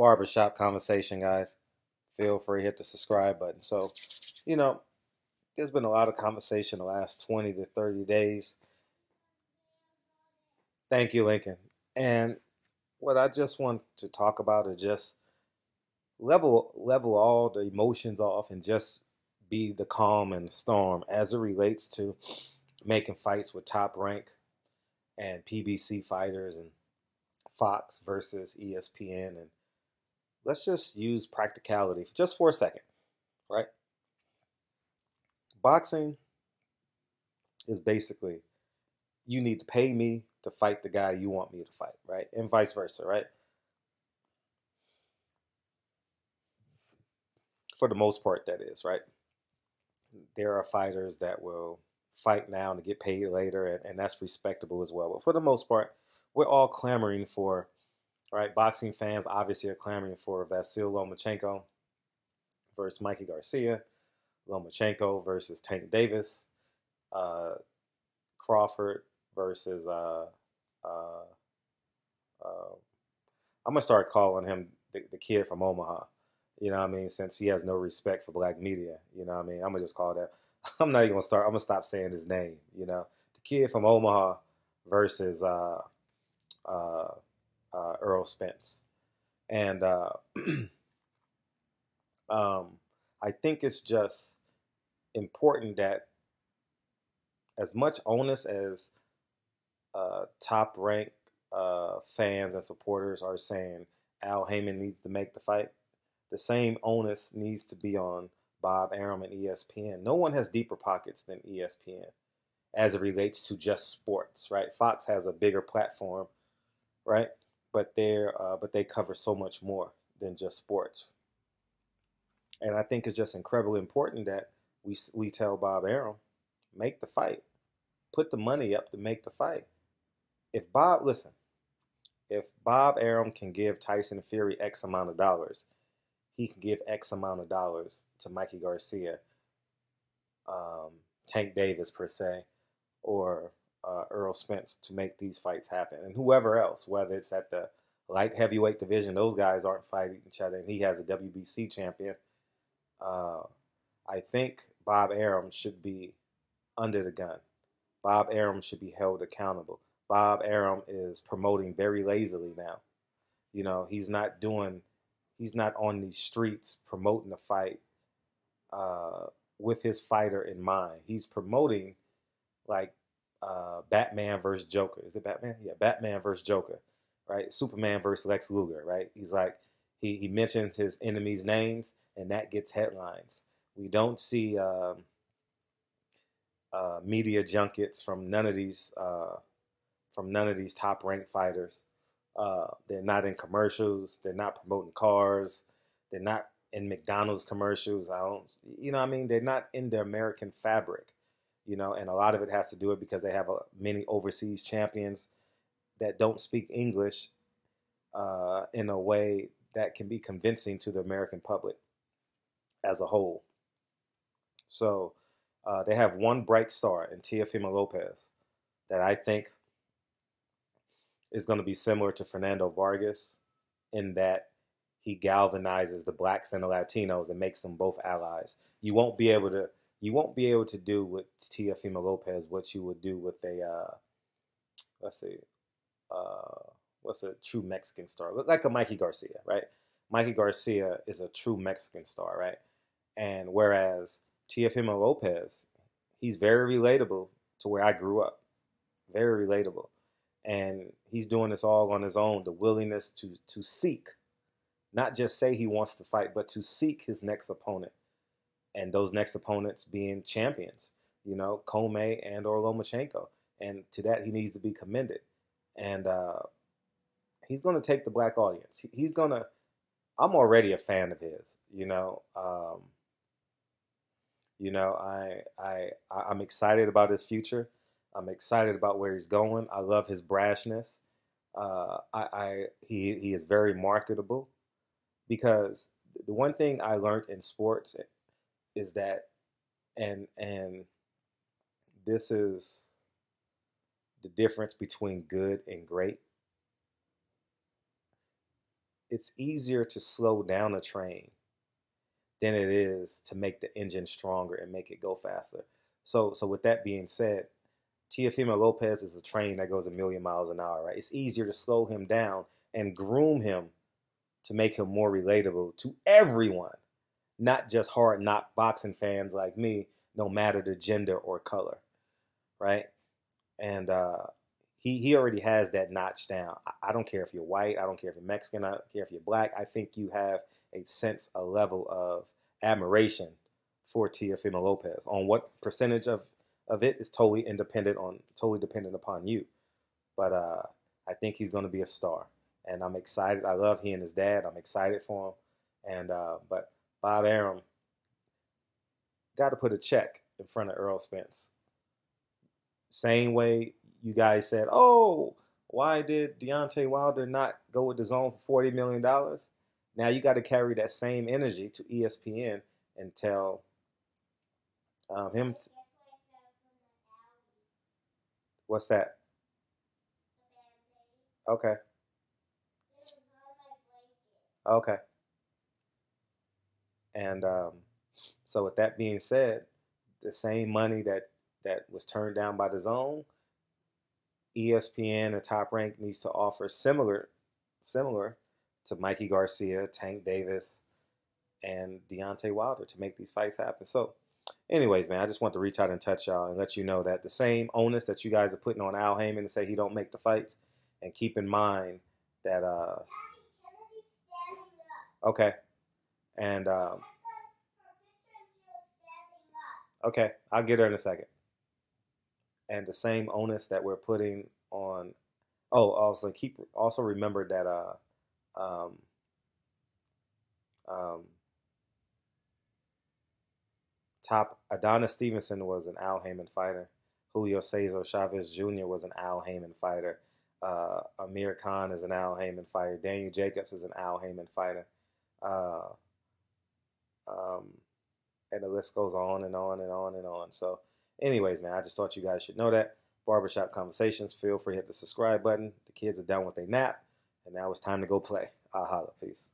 barbershop conversation, guys. Feel free to hit the subscribe button. So, you know, there's been a lot of conversation the last 20 to 30 days. Thank you, Lincoln. And what I just want to talk about is just level all the emotions off and just be the calm and the storm as it relates to making fights with top rank and PBC fighters and Fox versus ESPN. And let's just use practicality just for a second, right? Boxing is basically you need to pay me to fight the guy you want me to fight, right? And vice versa, right? For the most part, that is, right? There are fighters that will fight now to get paid later, and that's respectable as well. But for the most part, we're all clamoring for, right? Boxing fans obviously are clamoring for Vasyl Lomachenko versus Mikey Garcia, Lomachenko versus Tank Davis, uh, Crawford versus uh, uh, I'm gonna start calling him the kid from Omaha. You know what I mean? Since he has no respect for black media, you know what I mean? I'm gonna just call that. I'm not even gonna start. I'm gonna stop saying his name. You know, the kid from Omaha versus uh, Earl Spence, and um, I think it's just important that as much onus as top rank fans and supporters are saying Al Heyman needs to make the fight, the same onus needs to be on Bob Arum and ESPN. No one has deeper pockets than ESPN as it relates to just sports, right? Fox has a bigger platform, right? But they cover so much more than just sports. And I think it's just incredibly important that we tell Bob Arum, make the fight, put the money up to make the fight. If Bob, listen, if Bob Arum can give Tyson Fury X amount of dollars, he can give X amount of dollars to Mikey Garcia, um, Tank Davis per se, or Earl Spence to make these fights happen, and whoever else, whether it's at the light heavyweight division, those guys aren't fighting each other, and he has a WBC champion. Uh, I think Bob Arum should be under the gun. Bob Arum should be held accountable. Bob Arum is promoting very lazily now. You know, he's not on these streets promoting the fight uh, with his fighter in mind. He's promoting like Batman versus Joker. Is it Batman? Yeah, Batman versus Joker, right? Superman versus Lex Luger, right? He's like he mentions his enemies' names, and that gets headlines. We don't see media junkets from none of these top ranked fighters. They're not in commercials. They're not promoting cars. They're not in McDonald's commercials. I don't, you know what I mean? They're not in the American fabric, you know, and a lot of it has to do it because they have many overseas champions that don't speak English in a way that can be convincing to the American public as a whole. So they have one bright star in Teofimo Lopez that I think is going to be similar to Fernando Vargas in that he galvanizes the blacks and the Latinos and makes them both allies. You won't be able to do with Teofimo Lopez what you would do with a let's see uh, what's a true Mexican star, like a Mikey Garcia, right? Mikey Garcia is a true Mexican star, right? And whereas Teofimo Lopez, he's very relatable to where I grew up, very relatable, and he's doing this all on his own. The willingness to seek, not just say he wants to fight, but to seek his next opponent, and those next opponents being champions, you know, Comey and or Lomachenko, and to that he needs to be commended, and he's going to take the black audience. He's going to. I'm already a fan of his, you know. I'm excited about his future. I'm excited about where he's going. I love his brashness. He is very marketable because the one thing I learned in sports is that, and this is the difference between good and great. it's easier to slow down a train than it is to make the engine stronger and make it go faster. So with that being said, Teofimo Lopez is a train that goes a million miles an hour, right? It's easier to slow him down and groom him to make him more relatable to everyone, not just hard knock boxing fans like me, no matter the gender or color, right? And he already has that notch down. I don't care if you're white. I don't care if you're Mexican. I don't care if you're black. I think you have a sense, a level of admiration for Teofimo Lopez. On what percentage of it is totally dependent upon you. But I think he's going to be a star, and I'm excited. I love he and his dad. I'm excited for him. And but Bob Arum got to put a check in front of Earl Spence. Same way you guys said, oh, why did Deontay Wilder not go with the zone for $40 million? Now you got to carry that same energy to ESPN and tell him. What's that? Okay. Okay. And so with that being said, the same money that was turned down by the zone, ESPN and Top Rank needs to offer similar to Mikey Garcia, Tank Davis, and Deontay Wilder to make these fights happen. So anyways, man, I just want to reach out and touch y'all and let you know that the same onus that you guys are putting on Al Heyman to say he don't make the fights, and keep in mind that okay, and okay, I'll get her in a second. And the same onus that we're putting on. Oh, also remember that um, um, top Adonis Stevenson was an Al Heyman fighter. Julio Cesar Chavez Jr. was an Al Heyman fighter. Amir Khan is an Al Heyman fighter. Daniel Jacobs is an Al Heyman fighter. Uh, um, and the list goes on and on and on and on. So, anyways, man, I just thought you guys should know that. Barbershop Conversations, feel free to hit the subscribe button. The kids are done with their nap, and now it's time to go play. I'll holla. Peace.